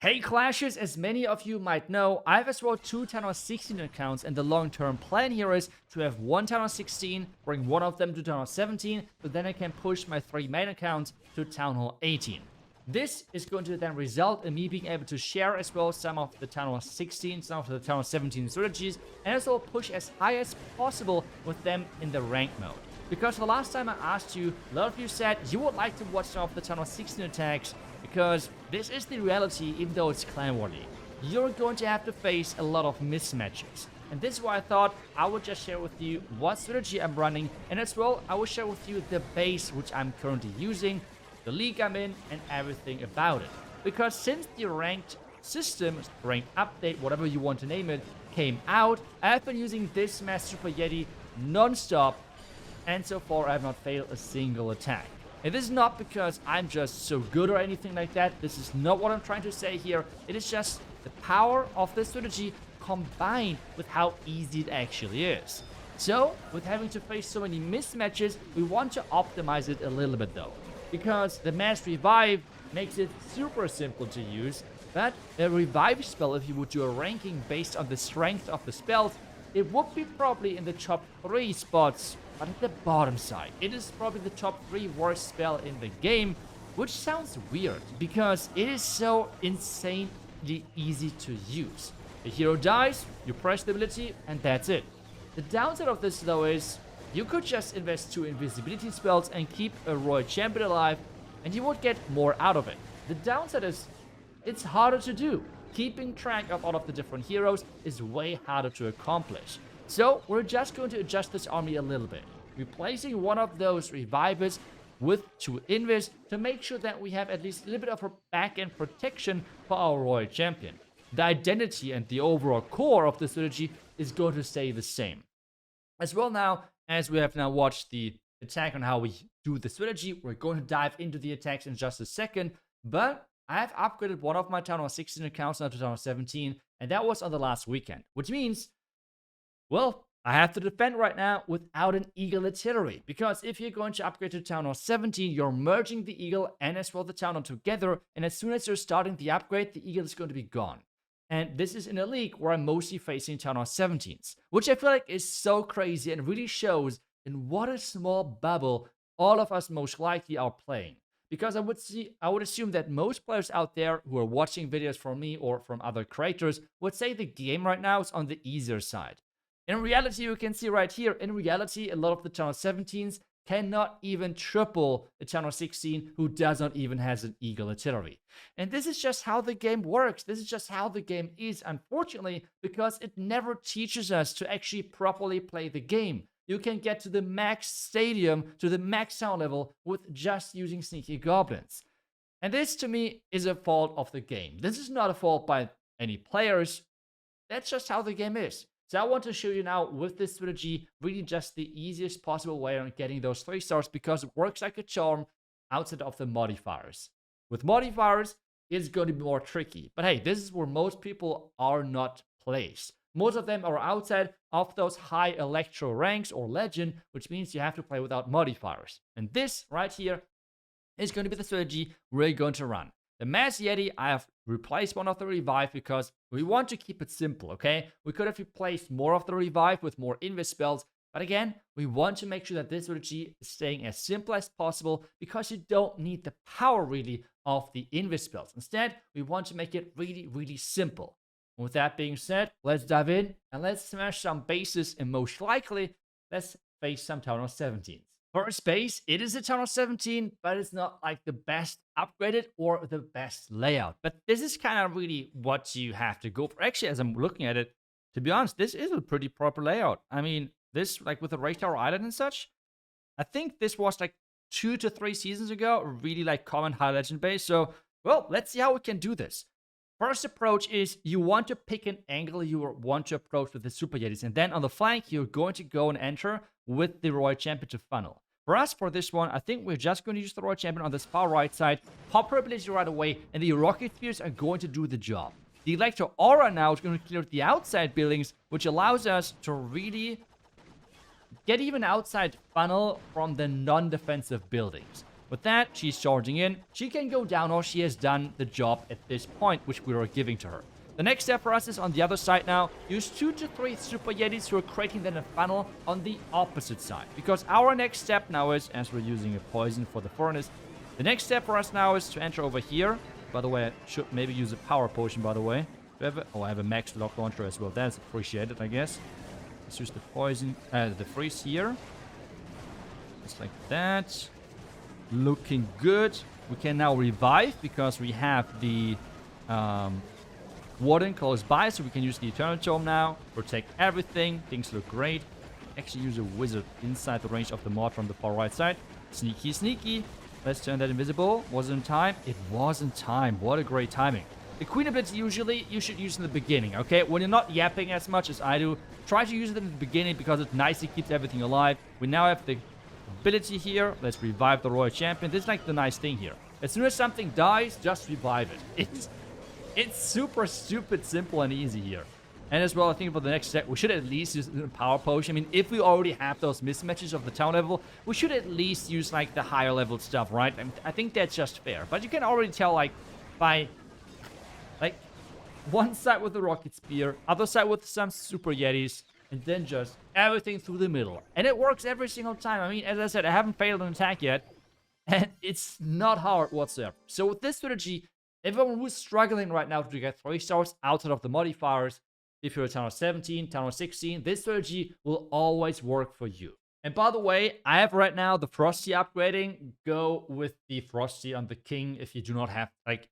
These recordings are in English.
Hey Clashers, as many of you might know, I have as well 2 Town Hall 16 accounts, and the long-term plan here is to have 1 Town Hall 16, bring one of them to Town Hall 17, so then I can push my 3 main accounts to Town Hall 18. This is going to then result in me being able to share as well some of the Town Hall 16, some of the Town Hall 17 strategies, and as well push as high as possible with them in the rank mode. Because the last time I asked you, a lot of you said you would like to watch some of the Town Hall 16 attacks, because this is the reality, even though it's clan worthy. You're going to have to face a lot of mismatches. And this is why I thought I would just share with you what strategy I'm running, and as well I will share with you the base which I'm currently using, the league I'm in, and everything about it. Because since the ranked system, ranked update, whatever you want to name it, came out, I've been using this Master Super Yeti non-stop, and so far I have not failed a single attack. And this is not because I'm just so good or anything like that. This is not what I'm trying to say here. It is just the power of this strategy combined with how easy it actually is. So, with having to face so many mismatches, we want to optimize it a little bit though. Because the Mass Revive makes it super simple to use. But a Revive spell, if you would do a ranking based on the strength of the spells, it would be probably in the top 3 spots, but at the bottom side. It is probably the top 3 worst spell in the game, which sounds weird, because it is so insanely easy to use. The hero dies, you press the ability, and that's it. The downside of this, though, is you could just invest 2 invisibility spells and keep a Royal Champion alive, and you would get more out of it. The downside is, it's harder to do. Keeping track of all of the different heroes is way harder to accomplish. So we're just going to adjust this army a little bit, replacing one of those revivers with 2 invis to make sure that we have at least a little bit of a back-end protection for our Royal Champion. The identity and the overall core of the strategy is going to stay the same. As well now, as we have now watched the attack on how we do the strategy, we're going to dive into the attacks in just a second, but I have upgraded one of my Town Hall 16 accounts now to Town Hall 17, and that was on the last weekend, which means, well, I have to defend right now without an Eagle Artillery, because if you're going to upgrade to Town Hall 17, you're merging the Eagle and as well the Town Hall together, and as soon as you're starting the upgrade, the Eagle is going to be gone. And this is in a league where I'm mostly facing Town Hall 17s, which I feel like is so crazy and really shows in what a small bubble all of us most likely are playing. Because I would assume that most players out there who are watching videos from me or from other creators would say the game right now is on the easier side. In reality, you can see right here, in reality, a lot of the Town Hall 17s cannot even triple a Town Hall 16 who does not even has an Eagle Artillery. And this is just how the game works. This is just how the game is, unfortunately, because it never teaches us to actually properly play the game. You can get to the max stadium, to the max sound level with just using sneaky goblins. And this, to me, is a fault of the game. This is not a fault by any players. That's just how the game is. So I want to show you now with this strategy, really just the easiest possible way on getting those 3 stars, because it works like a charm outside of the modifiers. With modifiers, it's going to be more tricky. But hey, this is where most people are not placed. Most of them are outside of those high electro ranks or legend, which means you have to play without modifiers. And this right here is going to be the strategy we're going to run. The Mass Yeti, I have replaced one of the revive because we want to keep it simple, okay? We could have replaced more of the revive with more invis spells, but again, we want to make sure that this strategy is staying as simple as possible because you don't need the power really of the invis spells. Instead, we want to make it really, really simple. With that being said, let's dive in and let's smash some bases, and most likely, let's face some Town Hall 17s. First base, it is a Town Hall 17, but it's not like the best upgraded or the best layout. But this is kind of really what you have to go for. Actually, as I'm looking at it, to be honest, this is a pretty proper layout. I mean, this, like with the Ray Tower Island and such, I think this was like 2 to 3 seasons ago, really like common high legend base. So, well, let's see how we can do this. First approach is you want to pick an angle you want to approach with the Super Yetis. And then on the flank, you're going to go and enter with the Royal Champion to funnel. For us, for this one, I think we're just going to use the Royal Champion on this far right side, pop her ability right away, and the Rocket Spheres are going to do the job. The Electro Aura now is going to clear the outside buildings, which allows us to really get even outside funnel from the non-defensive buildings. With that, she's charging in. She can go down, or she has done the job at this point, which we are giving to her. The next step for us is on the other side now. Use 2 to 3 Super Yetis who are creating then a funnel on the opposite side. Because our next step now is, as we're using a poison for the furnace, the next step for us now is to enter over here. By the way, I should maybe use a power potion, by the way. I have a max lock launcher as well. That's appreciated, I guess. Let's use the poison, the freeze here. Just like that. Looking good. We can now revive because we have the warden close by, so we can use the Eternal Tome now. Protect everything. Things look great. Actually use a wizard inside the range of the mod from the far right side. Sneaky, sneaky. Let's turn that invisible. Was it in time? It was in time. What a great timing. The Queen ability usually you should use in the beginning, okay? When you're not yapping as much as I do, try to use it in the beginning because it nicely keeps everything alive. We now have the ability here. Let's revive the Royal Champion. This is like the nice thing here. As soon as something dies, just revive it. It's super stupid, simple, and easy here. And as well, I think for the next step, we should at least use a power potion. I mean, if we already have those mismatches of the town level, we should at least use, like, the higher level stuff, right? I think that's just fair. But you can already tell, like, by, like, one side with the Rocket Spear, other side with some Super Yetis, and then just everything through the middle. And it works every single time. I mean, as I said, I haven't failed an attack yet, and it's not hard whatsoever. So with this strategy, everyone who's struggling right now to get 3 stars outside of the modifiers, if you're a town of 17, town of 16, this strategy will always work for you. And by the way, I have right now the Frosty upgrading. Go with the Frosty on the King if you do not have, like,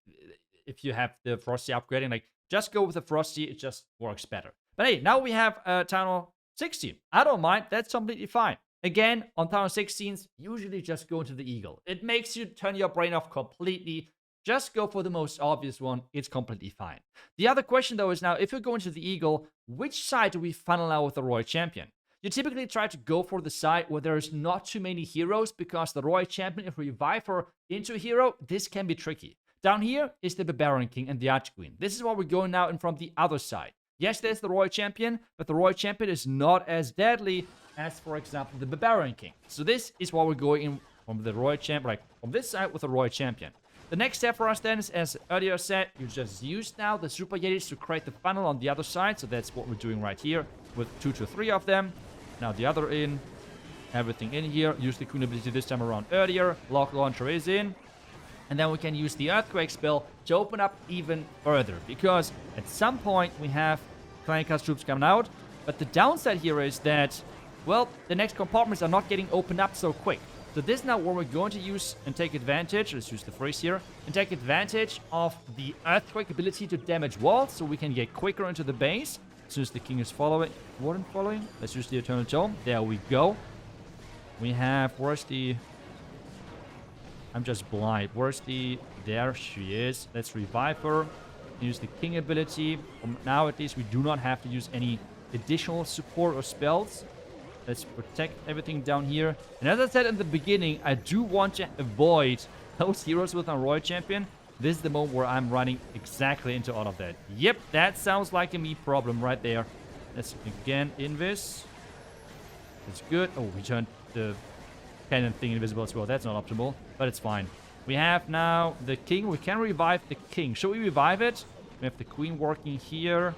if you have the Frosty upgrading. Like, just go with the Frosty. It just works better. But hey, now we have town of 16. I don't mind. That's completely fine. Again, on town of 16s, usually just go into the Eagle. It makes you turn your brain off completely. Just go for the most obvious one. It's completely fine. The other question, though, is now, if you're going to the Eagle, which side do we funnel out with the Royal Champion? You typically try to go for the side where there's not too many heroes, because the Royal Champion, if we revive her into a hero, this can be tricky. Down here is the Barbarian King and the Archqueen. This is what we're going now in from the other side. Yes, there's the Royal Champion, but the Royal Champion is not as deadly as, for example, the Barbarian King. So this is what we're going in from the Royal Champion, like from this side with the Royal Champion. The next step for us then is, as earlier said, you just use now the Super Yetis to create the funnel on the other side. So that's what we're doing right here with 2 to 3 of them. Now the other in, everything in here. Use the Queen ability this time around earlier. Lock Launcher is in. And then we can use the Earthquake spell to open up even further. Because at some point we have Clan Cast troops coming out. But the downside here is that, well, the next compartments are not getting opened up so quick. So this is now where we're going to use and take advantage. Let's use the freeze here. And take advantage of the Earthquake ability to damage walls. So we can get quicker into the base. As soon as the King is following. Warden following. Let's use the Eternal Tome. There we go. We have... Where's the... I'm just blind. Where's the... There she is. Let's revive her. Use the King ability. Now at least we do not have to use any additional support or spells. Let's protect everything down here. And as I said in the beginning, I do want to avoid those heroes with our Royal Champion. This is the moment where I'm running exactly into all of that. Yep, that sounds like a me problem right there. Let's again invis. That's good. Oh, we turned the cannon thing invisible as well. That's not optimal, but it's fine. We have now the King. We can revive the King. Should we revive it? We have the Queen working here.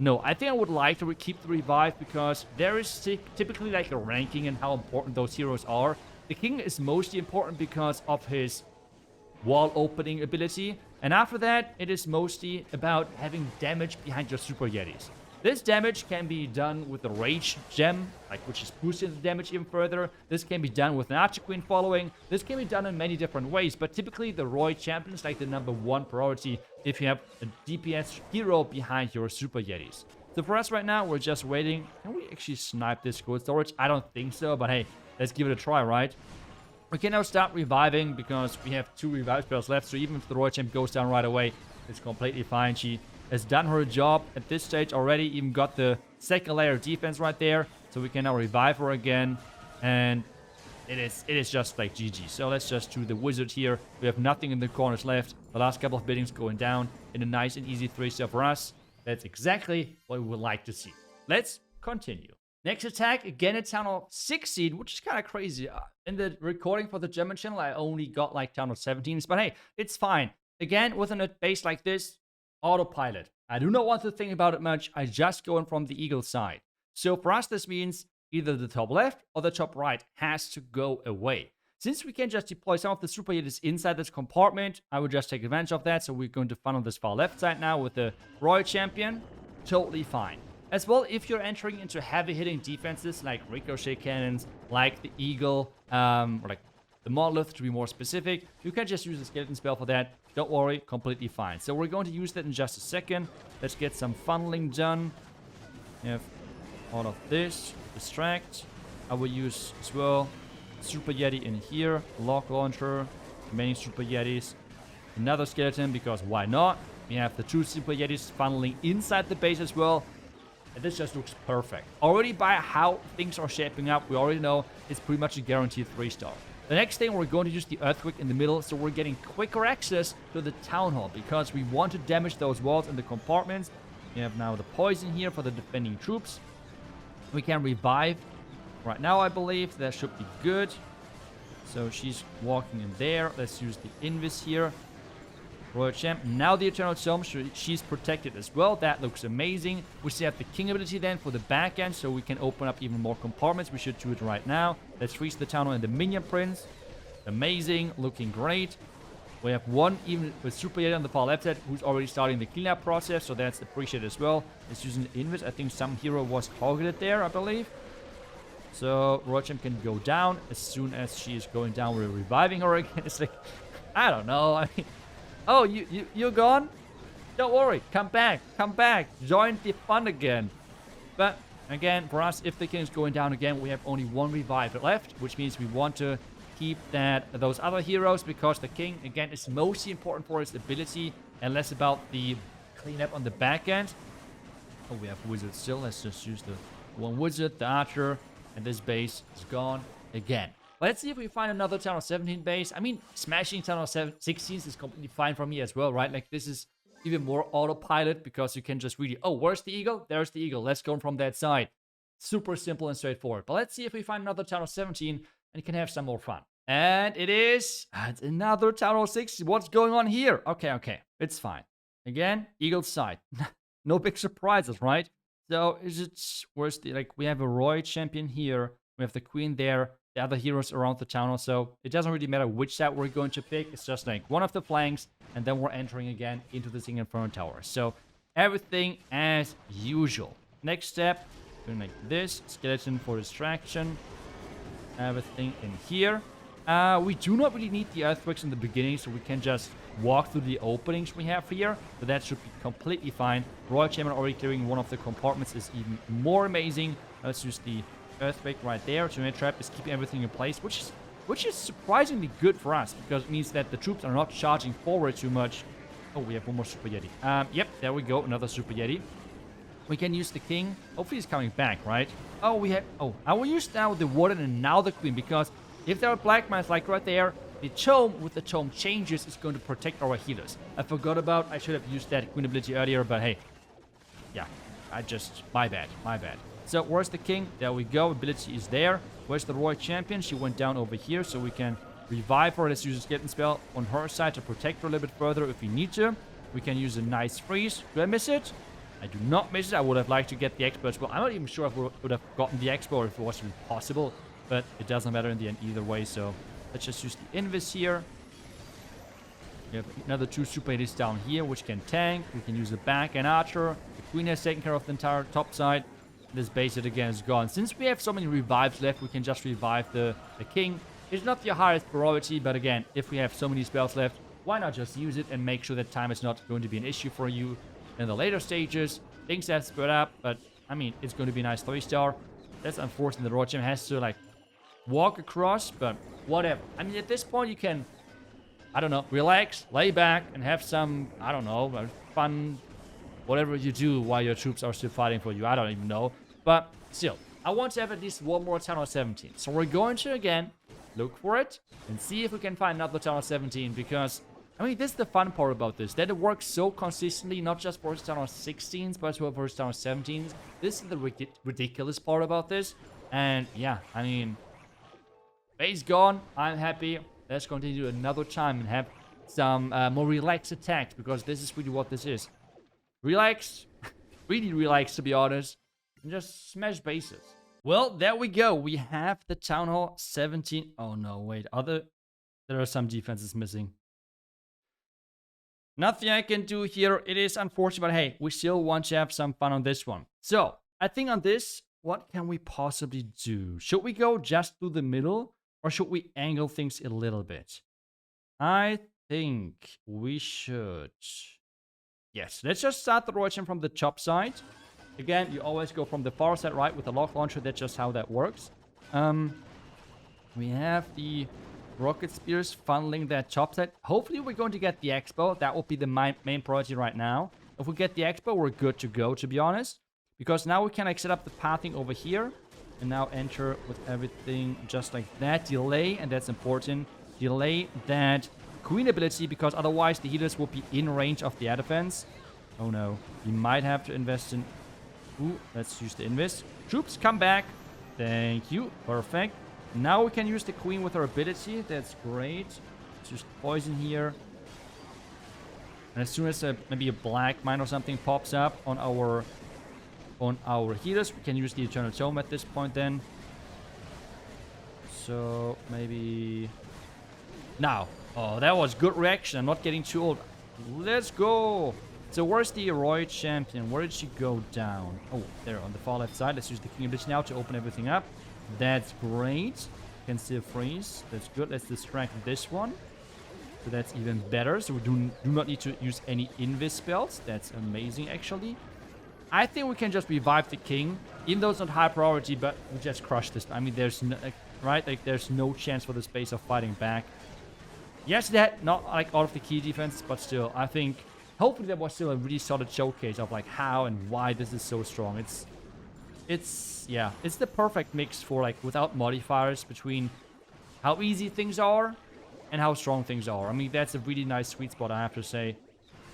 No, I think I would like to keep the revive because there is typically like a ranking in how important those heroes are. The King is mostly important because of his wall opening ability. And after that, it is mostly about having damage behind your Super Yetis. This damage can be done with the Rage Gem, like which is boosting the damage even further. This can be done with an Archqueen following. This can be done in many different ways, but typically the Royal Champion is like the #1 priority if you have a DPS hero behind your Super Yetis. So for us right now, we're just waiting. Can we actually snipe this gold storage? I don't think so, but hey, let's give it a try, right? We can now start reviving because we have 2 revive spells left, so even if the Royal Champion goes down right away, it's completely fine. She has done her job at this stage already, even got the 2nd layer of defense right there, so we can now revive her again, and it is just like GG. So let's just do the wizard here. We have nothing in the corners left. The last couple of biddings going down in a nice and easy 3-star for us. That's exactly what we would like to see. Let's continue. Next attack, again at Town Hall 16, which is kind of crazy. In the recording for the German channel, I only got like Town Hall 17s, but hey, it's fine. Again, with a base like this, autopilot. I do not want to think about it much. I just go in from the eagle side. So for us, this means either the top left or the top right has to go away. Since we can just deploy some of the super units inside this compartment, I will just take advantage of that. So we're going to funnel this far left side now with the Royal Champion. Totally fine. As well, if you're entering into heavy-hitting defenses like ricochet cannons, like the Eagle, or like the Monolith to be more specific, you can just use the Skeleton spell for that. Don't worry, completely fine. So we're going to use that in just a second. Let's get some funneling done. We have all of this. Distract. I will use as well Super Yeti in here. Lock launcher. Many Super Yetis. Another skeleton, because why not? We have the 2 Super Yetis funneling inside the base as well. And this just looks perfect. Already by how things are shaping up, we already know it's pretty much a guaranteed 3-star. The next thing, we're going to use the Earthquake in the middle, so we're getting quicker access to the Town Hall, because we want to damage those walls in the compartments. We have now the poison here for the defending troops. We can revive right now, I believe. That should be good. So she's walking in there. Let's use the Invis here. Royal Champ. Now the Eternal Tome, she's protected as well. That looks amazing. We still have the King ability then for the back end, so we can open up even more compartments. We should do it right now. Let's reach the Town Hall and the Minion Prince. Amazing. Looking great. We have one even with Super Yeti on the far left side who's already starting the cleanup process, so that's appreciated as well. It's using the Invis. I think some hero was targeted there, I believe. So Royal Champ can go down. As soon as she is going down, we're reviving her again. It's like, I don't know. I mean, oh, you're gone? Don't worry. Come back. Come back. Join the fun again. But again, for us, if the king is going down again, we have only one revive left, which means we want to keep those other heroes, because the king, again, is mostly important for his ability and less about the cleanup on the back end. Oh, we have wizards still. Let's just use the one wizard, the archer, and this base is gone again. Let's see if we find another Town Hall 17 base. I mean, smashing Town Hall 16s is completely fine for me as well, right? Like, this is even more autopilot, because you can just really, oh, where's the eagle? There's the eagle. Let's go from that side. Super simple and straightforward. But let's see if we find another Town Hall 17 and can have some more fun. And it is it's another Town Hall 16. What's going on here? Okay. It's fine. Again, eagle side. No big surprises, right? So is it, where's the, like, we have a Royal Champion here. We have the queen there. The other heroes around the town hall, so it doesn't really matter which side we're going to pick. It's just like one of the flanks, and then we're entering again into the Singing Inferno Tower. So everything as usual. Next step, doing like this. Skeleton for distraction. Everything in here. We do not really need the earthquakes in the beginning, so we can just walk through the openings we have here. So that should be completely fine. Royal Champion already clearing one of the compartments is even more amazing. Let's use the Earthquake right there. Tornado Trap is keeping everything in place, which is surprisingly good for us, because it means that the troops are not charging forward too much. Oh, we have one more Super Yeti. Yep, there we go, another Super Yeti. We can use the king. Hopefully he's coming back, right? Oh, we have... Oh, I will use now the warden and now the queen, because if there are black mines like right there, the tome with the tome changes is going to protect our healers. I forgot about... I should have used that queen ability earlier, but hey. Yeah, my bad. So, where's the king? There we go. Ability is there. Where's the Royal Champion? She went down over here, so we can revive her. Let's use a skeleton spell on her side to protect her a little bit further if we need to. We can use a nice freeze. Do I miss it? I do not miss it. I would have liked to get the expo as well. I'm not even sure if we would have gotten the expo or if it was even possible, but it doesn't matter in the end either way. So, let's just use the Invis here. We have another 2 Super Yetis down here, which can tank. We can use the back and archer. The queen has taken care of the entire top side. This base it again is gone. Since we have so many revives left, we can just revive the king. It's not the highest priority, but again, if we have so many spells left, why not just use it and make sure that time is not going to be an issue for you in the later stages. Things have spread up, but I mean, it's going to be a nice 3-star. That's unfortunate. The Royal Champion has to like walk across, but whatever. I mean, at this point, you can, I don't know, relax, lay back, and have some, I don't know, fun, whatever you do while your troops are still fighting for you. I don't even know. But still, I want to have at least one more Town Hall 17. So we're going to, again, look for it and see if we can find another Town Hall 17, because I mean, this is the fun part about this, that it works so consistently, not just for Town 16s, but as well for Town 17s. This is the ridiculous part about this. And yeah, I mean, base gone. I'm happy. Let's continue another time and have some more relaxed attacks, because this is really what this is. Relax. Really relax, to be honest. And just smash bases. Well, there we go. We have the Town Hall 17. Oh no, wait. There are some defenses missing. Nothing I can do here. It is unfortunate, but hey, we still want to have some fun on this one. So, I think on this, what can we possibly do? Should we go just through the middle, or should we angle things a little bit? I think we should. Yes, let's just start the rotation from the top side. Again, you always go from the far side, right, with the lock launcher. That's just how that works. We have the rocket spears funneling that top side. Hopefully, we're going to get the expo. That will be the main priority right now. If we get the expo, we're good to go, to be honest. Because now we can like set up the pathing over here. And now enter with everything just like that. Delay, and that's important. Delay that queen ability, because otherwise the healers will be in range of the air defense. Oh no. We might have to invest in... Ooh, let's use the invest. Troops, come back. Thank you. Perfect. Now we can use the queen with her ability. That's great. Let's use poison here. And as soon as maybe a black mine or something pops up on our healers, we can use the Eternal Tome at this point then. So maybe... Now. Oh, that was good reaction. I'm not getting too old. Let's go. So where's the heroic champion? Where did she go down? Oh, there on the far left side. Let's use the king ability now to open everything up. That's great. Can still freeze. That's good. Let's distract this one. So that's even better. So we do not need to use any invis spells. That's amazing, actually. I think we can just revive the king, even though it's not high priority, but we just crush this. I mean, there's no, right? Like, there's no chance for the space of fighting back. Yes, that not like all of the key defense, but still, I think hopefully that was still a really solid showcase of like how and why this is so strong. It's the perfect mix for like without modifiers between how easy things are and how strong things are. I mean, that's a really nice sweet spot, I have to say,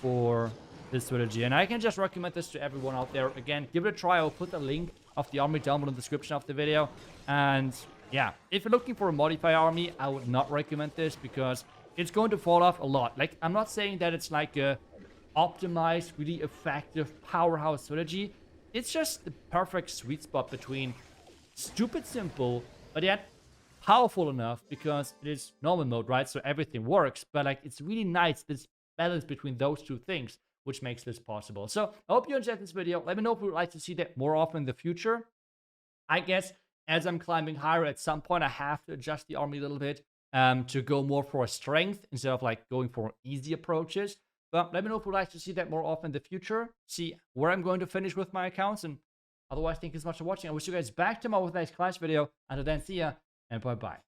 for this strategy. And I can just recommend this to everyone out there. Again, give it a try. I'll put the link of the army down below in the description of the video. And yeah, if you're looking for a modifier army, I would not recommend this because it's going to fall off a lot. Like, I'm not saying that it's like a optimized, really effective powerhouse strategy. It's just the perfect sweet spot between stupid simple, but yet powerful enough because it is normal mode, right? So everything works, but like it's really nice, this balance between those two things, which makes this possible. So I hope you enjoyed this video. Let me know if you would like to see that more often in the future. I guess as I'm climbing higher, at some point I have to adjust the army a little bit to go more for strength instead of like going for easy approaches. But let me know if you'd like to see that more often in the future. See where I'm going to finish with my accounts. And otherwise, thank you so much for watching. I wish you guys back tomorrow with a nice class video. Until then, see ya and bye-bye.